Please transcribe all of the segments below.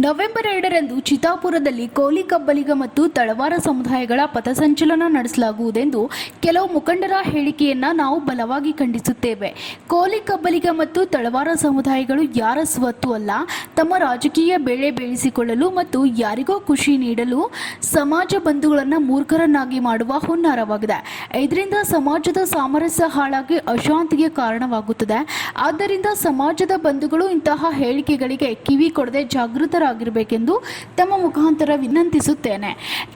November 2ರಂದು ಚಿತ್ತಾಪುರದಲ್ಲಿ ಕೋಲಿ ಕಬ್ಬಲಿಗ ಮತ್ತು ತಳವಾರ ಸಮುದಾಯಗಳ ಪಥಸಂಚಲನ ನಡೆಸಲಾಗುವುದೆಂದು ಕೆಲವು ಮುಖಂಡರ ಹೇಳಿಕೆಯನ್ನ ನಾವು ಬಲವಾಗಿ ಖಂಡಿಸುತ್ತೇವೆ. ಕೋಲಿ ಕಬ್ಬಲಿಗ ಮತ್ತು ತಳವಾರ ಸಮುದಾಯಗಳು ಯಾರ ಸ್ವತ್ತು ಅಲ್ಲ. ತಮ್ಮ ರಾಜಕೀಯ ಬೆಳೆ ಬೆಳೆಸಿಕೊಳ್ಳಲು ಮತ್ತು ಯಾರಿಗೋ ಖುಷಿ ನೀಡಲು ಸಮಾಜ ಬಂಧುಗಳನ್ನು ಮೂರ್ಖರನ್ನಾಗಿ ಮಾಡುವ ಹುನ್ನಾರವಾಗಿದೆ. ಇದರಿಂದ ಸಮಾಜದ ಸಾಮರಸ್ಯ ಹಾಳಾಗಿ ಅಶಾಂತಿಗೆ ಕಾರಣವಾಗುತ್ತದೆ. ಆದ್ದರಿಂದ ಸಮಾಜದ ಬಂಧುಗಳು ಇಂತಹ ಹೇಳಿಕೆಗಳಿಗೆ ಕಿವಿ ಕೊಡದೆ ಜಾಗೃತರಾಗಿರಬೇಕೆಂದು ತಮ್ಮ ಮುಖಾಂತರ ವಿನಂತಿಸುತ್ತೇನೆ.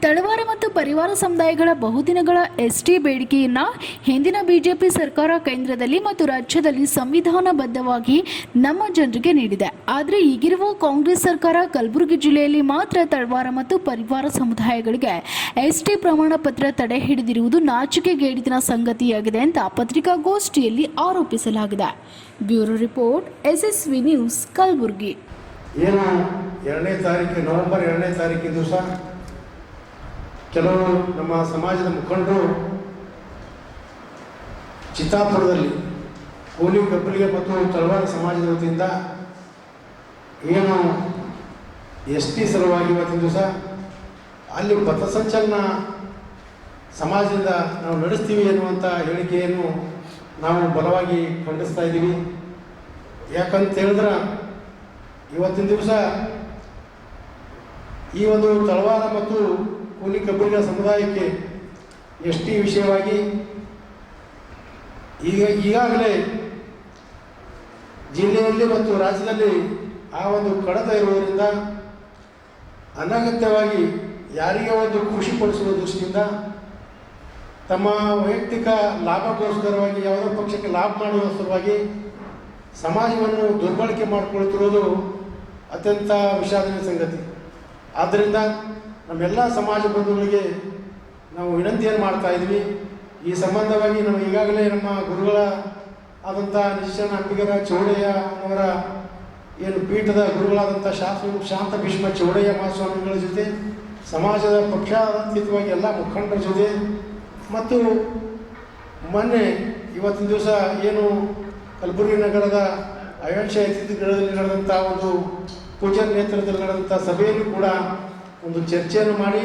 ತಳವಾರ ಮತ್ತು ಪರಿವಾರ ಸಮುದಾಯಗಳ ಬಹುದಿನಗಳ ಎಸ್ಟಿ ಬೇಡಿಕೆಯನ್ನ ಹಿಂದಿನ ಬಿಜೆಪಿ ಸರ್ಕಾರ ಕೇಂದ್ರದಲ್ಲಿ ಮತ್ತು ರಾಜ್ಯದಲ್ಲಿ ಸಂವಿಧಾನಬದ್ಧವಾಗಿ ನಮ್ಮ ಜನರಿಗೆ ನೀಡಿದೆ. ಆದರೆ ಈಗಿರುವ ಕಾಂಗ್ರೆಸ್ ಸರ್ಕಾರ ಕಲಬುರಗಿ ಜಿಲ್ಲೆಯಲ್ಲಿ ಮಾತ್ರ ತಳವಾರ ಮತ್ತು ಪರಿವಾರ ಸಮುದಾಯಗಳಿಗೆ ಎಸ್ಟಿ ಪ್ರಮಾಣ ಪತ್ರ ತಡೆ ಹಿಡಿದಿರುವುದು ನಾಚಿಕೆಗೇಡಿನ ಸಂಗತಿಯಾಗಿದೆ ಅಂತ ಪತ್ರಿಕಾಗೋಷ್ಠಿಯಲ್ಲಿ ಆರೋಪಿಸಲಾಗಿದೆ. Bureau report, SSV news, Kalaburagi. ಏನು ನವೆಂಬರ್ 2ನೇ ತಾರೀಕಿನ ದಿವಸ ಕೆಲವರು ನಮ್ಮ ಸಮಾಜದ ಮುಖಂಡರು ಚಿತ್ತಾಪುರದಲ್ಲಿ ಕೋಲಿ ಕಬ್ಬಲಿಗ ಮತ್ತು ತಳವಾರ ಸಮಾಜದ ವತಿಯಿಂದ ಏನು ST ಸಲುವಾಗಿ ಇವತ್ತಿನ ದಿವಸ ಅಲ್ಲಿ ಪಥಸಂಚಲನ ಸಮಾಜದಿಂದ ನಾವು ನಡೆಸ್ತೀವಿ ಎನ್ನುವಂಥ ಹೇಳಿಕೆಯನ್ನು ನಾವು ಬಲವಾಗಿ ಖಂಡಿಸ್ತಾ ಇದ್ದೀವಿ. ಯಾಕಂತ ಹೇಳಿದ್ರೆ ಇವತ್ತಿನ ದಿವಸ ಈ ಒಂದು ತಳವಾರ ಮತ್ತು ಕೋಲಿ ಕಬ್ಬಲಿಗ ಸಮುದಾಯಕ್ಕೆ ST ವಿಷಯವಾಗಿ ಈಗಾಗಲೇ ಜಿಲ್ಲೆಯಲ್ಲಿ ಮತ್ತು ರಾಜ್ಯದಲ್ಲಿ ಆ ಒಂದು ಕಡತ ಇರುವುದರಿಂದ ಅನಗತ್ಯವಾಗಿ ಯಾರಿಗೆ ಒಂದು ಖುಷಿಪಡಿಸುವ ದೃಷ್ಟಿಯಿಂದ ತಮ್ಮ ವೈಯಕ್ತಿಕ ಲಾಭಕ್ಕೋಸ್ಕರವಾಗಿ ಯಾವುದೋ ಪಕ್ಷಕ್ಕೆ ಲಾಭ ಮಾಡುವ ಸಲುವಾಗಿ ಸಮಾಜವನ್ನು ದುರ್ಬಳಕೆ ಮಾಡಿಕೊಳ್ತಿರೋದು ಅತ್ಯಂತ ವಿಷಾದನೀಯ ಸಂಗತಿ. ಆದ್ದರಿಂದ ನಮ್ಮೆಲ್ಲ ಸಮಾಜ ಬಂಧುಗಳಿಗೆ ನಾವು ವಿನಂತಿಯನ್ನು ಮಾಡ್ತಾ ಇದ್ವಿ. ಈ ಸಂಬಂಧವಾಗಿ ನಾವು ಈಗಾಗಲೇ ನಮ್ಮ ಗುರುಗಳ ಆದಂಥ ನಿಶ್ಚನ ಅಂಬಿಗರ ಚೌಡಯ್ಯ ಅವರ ಏನು ಪೀಠದ ಗುರುಗಳಾದಂಥ ಶಾಂತ ಭೀಷ್ಮ ಚೌಡಯ್ಯ ಮಹಾಸ್ವಾಮಿಗಳ ಜೊತೆ ಸಮಾಜದ ಪಕ್ಷಾತೀತವಾಗಿ ಎಲ್ಲ ಮುಖಂಡರ ಜೊತೆ ಮತ್ತು ಮೊನ್ನೆ ಇವತ್ತಿನ ದಿವಸ ಏನು ಕಲಬುರಗಿ ನಗರದ ಅಯ್ಯಂಶ ಅತಿಥಿಗೃಹದಲ್ಲಿ ನಡೆದಂಥ ಒಂದು ಪೂಜಾರ ನೇತೃತ್ವದಲ್ಲಿ ನಡೆದಂಥ ಸಭೆಯಲ್ಲಿ ಕೂಡ ಒಂದು ಚರ್ಚೆಯನ್ನು ಮಾಡಿ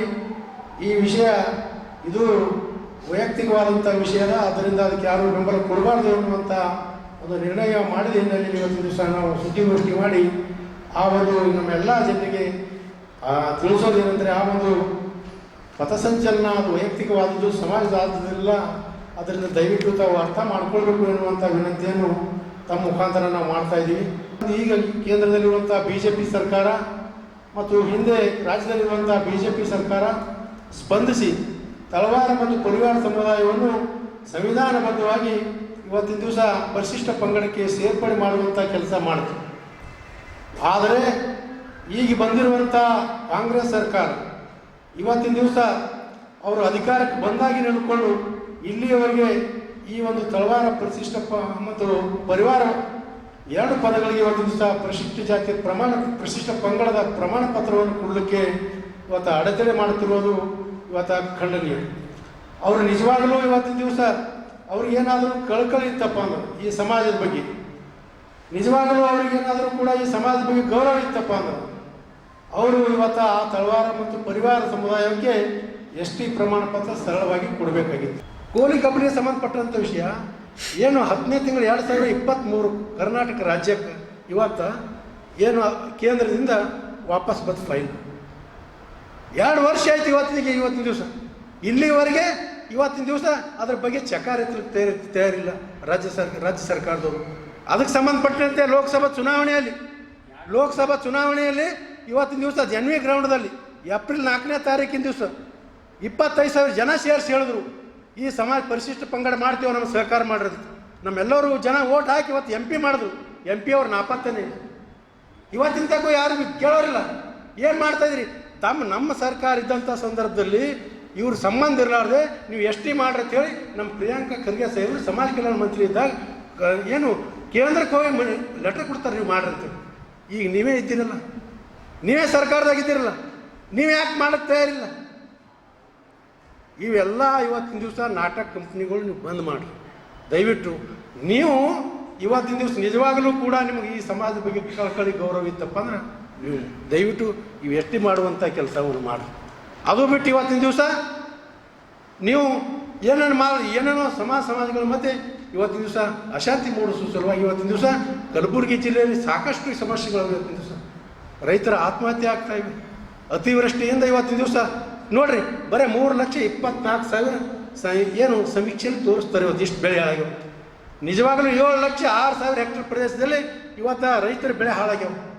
ಈ ವಿಷಯ ಇದು ವೈಯಕ್ತಿಕವಾದಂಥ ವಿಷಯದ, ಆದ್ದರಿಂದ ಅದಕ್ಕೆ ಯಾರು ಬೆಂಬಲ ಕೊಡಬಾರ್ದು ಅನ್ನುವಂಥ ಒಂದು ನಿರ್ಣಯ ಮಾಡಿದ ಹಿನ್ನೆಲೆಯಲ್ಲಿ ಇವತ್ತಿನ ದಿವಸ ನಾವು ಸುದ್ದಿಗೋಷ್ಠಿ ಮಾಡಿ ಆ ಒಂದು ನಮ್ಮೆಲ್ಲ ಜನರಿಗೆ ತಿಳಿಸೋದೇನೆಂದರೆ ಆ ಒಂದು ಪಥಸಂಚಲನ ಅದು ವೈಯಕ್ತಿಕವಾದದ್ದು, ಸಮಾಜದ ಆದದಿಲ್ಲ. ಅದರಿಂದ ದಯವಿಟ್ಟು ತಾವು ಅರ್ಥ ಮಾಡ್ಕೊಳ್ಬೇಕು ಎನ್ನುವಂಥ ವಿನಂತಿಯನ್ನು ತಮ್ಮ ಮುಖಾಂತರ ನಾವು ಮಾಡ್ತಾ ಇದ್ದೀವಿ. ಈಗ ಕೇಂದ್ರದಲ್ಲಿರುವಂಥ BJP ಸರ್ಕಾರ ಮತ್ತು ಹಿಂದೆ ರಾಜ್ಯದಲ್ಲಿರುವಂಥ BJP ಸರ್ಕಾರ ಸ್ಪಂದಿಸಿ ತಳವಾರ ಮತ್ತು ಪರಿವಾರ ಸಮುದಾಯವನ್ನು ಸಂವಿಧಾನಬದ್ಧವಾಗಿ ಇವತ್ತಿನ ದಿವಸ ಪರಿಶಿಷ್ಟ ಪಂಗಡಕ್ಕೆ ಸೇರ್ಪಡೆ ಮಾಡುವಂಥ ಕೆಲಸ ಮಾಡಿತು. ಆದರೆ ಈಗ ಬಂದಿರುವಂಥ ಕಾಂಗ್ರೆಸ್ ಸರ್ಕಾರ ಇವತ್ತಿನ ದಿವಸ ಅವರು ಅಧಿಕಾರಕ್ಕೆ ಬಂದಾಗಿ ನಡೆದುಕೊಂಡು ಇಲ್ಲಿಯವರೆಗೆ ಈ ಒಂದು ತಳವಾರ ಪರಿಶಿಷ್ಟ ಮತ್ತು ಪರಿವಾರ ಎರಡು ಪದಗಳಿಗೆ ಇವತ್ತಿನ ದಿವಸ ಪರಿಶಿಷ್ಟ ಜಾತಿಯ ಪರಿಶಿಷ್ಟ ಪಂಗಡದ ಪ್ರಮಾಣ ಪತ್ರವನ್ನು ಕೊಡಲಿಕ್ಕೆ ಇವತ್ತು ಅಡೆತಡೆ ಮಾಡುತ್ತಿರುವುದು ಇವತ್ತು ಖಂಡನೀಯ. ಅವರು ನಿಜವಾಗಲೂ ಇವತ್ತಿನ ದಿವಸ ಅವ್ರಿಗೇನಾದರೂ ಕಳಕಳಿ ಇತ್ತಪ್ಪ ಅಂದ್ರೆ ಈ ಸಮಾಜದ ಬಗ್ಗೆ, ನಿಜವಾಗಲೂ ಅವ್ರಿಗೇನಾದರೂ ಕೂಡ ಈ ಸಮಾಜದ ಬಗ್ಗೆ ಗೌರವ ಇತ್ತಪ್ಪ ಅಂದ್ರೆ ಅವರು ಇವತ್ತು ಆ ತಳವಾರ ಮತ್ತು ಪರಿವಾರ ಸಮುದಾಯಕ್ಕೆ ST ಪ್ರಮಾಣ ಪತ್ರ ಸರಳವಾಗಿ ಕೊಡಬೇಕಾಗಿತ್ತು. ಕೋಲಿ ಕಬ್ಬಲಿಗೆ ಸಂಬಂಧಪಟ್ಟಂಥ ವಿಷಯ ಏನು 10ನೇ ತಿಂಗಳು 2023 ಕರ್ನಾಟಕ ರಾಜ್ಯಕ್ಕೆ ಇವತ್ತು ಏನು ಕೇಂದ್ರದಿಂದ ವಾಪಸ್ ಬಂತು ಫೈಲ್. 2 ವರ್ಷ ಆಯ್ತು ಇವತ್ತಿನ ದಿವಸ. ಇಲ್ಲಿವರೆಗೆ ಇವತ್ತಿನ ದಿವಸ ಅದ್ರ ಬಗ್ಗೆ ಚಕಾರ ಎತ್ತಲಿಕ್ಕೆ ತಯಾರಿಲ್ಲ ರಾಜ್ಯ ಸರ್ಕಾರದವರು. ಅದಕ್ಕೆ ಸಂಬಂಧಪಟ್ಟಂತೆ ಲೋಕಸಭಾ ಚುನಾವಣೆಯಲ್ಲಿ ಇವತ್ತಿನ ದಿವಸ ಜನ್ವಿ ಗ್ರೌಂಡ್ದಲ್ಲಿ ಏಪ್ರಿಲ್ 4ನೇ ತಾರೀಕಿನ ದಿವಸ 25,000 ಜನ ಸೇರಿಸಿ ಹೇಳಿದ್ರು ಈ ಸಮಾಜ ಪರಿಶಿಷ್ಟ ಪಂಗಡ ಮಾಡ್ತೀವಿ, ನಮ್ಮ ಸಹಕಾರ ಮಾಡಿರೋದು. ನಮ್ಮೆಲ್ಲರೂ ಜನ ಓಟ್ ಹಾಕಿ ಇವತ್ತು MP ಮಾಡಿದ್ರು. MP ಅವ್ರು ನಾಪತ್ತನೇ ಇವತ್ತಿನ ತನಕ ಯಾರು ಕೇಳೋರಿಲ್ಲ. ಏನು ಮಾಡ್ತಾಯಿದ್ರಿ? ನಮ್ಮ ಸರ್ಕಾರ ಇದ್ದಂಥ ಸಂದರ್ಭದಲ್ಲಿ ಇವ್ರ ಸಂಬಂಧ ಇರಲಾರ್ದೆ ನೀವು ST ಮಾಡ್ರಿ ಅಂತೇಳಿ ನಮ್ಮ ಪ್ರಿಯಾಂಕಾ ಖರ್ಗೆ ಸಾಹೇಬರು ಸಮಾಜ ಕಲ್ಯಾಣ ಮಂತ್ರಿ ಇದ್ದಾಗ ಏನು ಕೇಂದ್ರಕ್ಕೆ ಹೋಗಿ ಲೆಟರ್ ಕೊಡ್ತಾರೆ ನೀವು ಮಾಡ್ರಿ ಅಂತೇಳಿ. ಈಗ ನೀವೇ ಇದ್ದೀರಲ್ಲ, ನೀವೇ ಸರ್ಕಾರದಾಗಿದ್ದೀರಲ್ಲ, ನೀವು ಯಾಕೆ ಮಾಡೋಕ್ಕೆ ತಯಾರಿಲ್ಲ? ಇವೆಲ್ಲ ಇವತ್ತಿನ ದಿವಸ ನಾಟಕ ಕಂಪ್ನಿಗಳು ನೀವು ಬಂದ್ ಮಾಡಿರಿ ದಯವಿಟ್ಟು. ನೀವು ಇವತ್ತಿನ ದಿವಸ ನಿಜವಾಗಲೂ ಕೂಡ ನಿಮಗೆ ಈ ಸಮಾಜದ ಬಗ್ಗೆ ಕಳಕಳಿ ಗೌರವ ಇತ್ತಪ್ಪ ಅಂದ್ರೆ ನೀವು ದಯವಿಟ್ಟು ಇವು ಎಷ್ಟಿ ಮಾಡುವಂಥ ಕೆಲಸವನ್ನು ಮಾಡಿ. ಅದು ಬಿಟ್ಟು ಇವತ್ತಿನ ದಿವಸ ನೀವು ಏನೇನೋ ಸಮಾಜಗಳ ಮಧ್ಯೆ ಇವತ್ತಿನ ದಿವಸ ಅಶಾಂತಿ ಮೂಡಿಸುವ ಸಲುವಾಗಿ ಇವತ್ತಿನ ದಿವಸ ಕಲಬುರಗಿ ಜಿಲ್ಲೆಯಲ್ಲಿ ಸಾಕಷ್ಟು ಸಮಸ್ಯೆಗಳು ಇವತ್ತಿನ ದಿವಸ ರೈತರ ಆತ್ಮಹತ್ಯೆ ಆಗ್ತಾ ಇವೆ. ಅತಿವೃಷ್ಟಿಯಿಂದ ಇವತ್ತಿನ ದಿವಸ ನೋಡ್ರಿ ಬರೀ 3,24,000 ಏನು ಸಮೀಕ್ಷೆಯಲ್ಲಿ ತೋರಿಸ್ತಾರೆ ಇವತ್ತು ಇಷ್ಟು ಬೆಳೆ ಹಾಳಾಗ್ಯಾವ. ನಿಜವಾಗಲೂ 7,06,000 ಹೆಕ್ಟರ್ ಪ್ರದೇಶದಲ್ಲಿ ಇವತ್ತು ರೈತರ ಬೆಳೆ ಹಾಳಾಗ್ಯಾವ.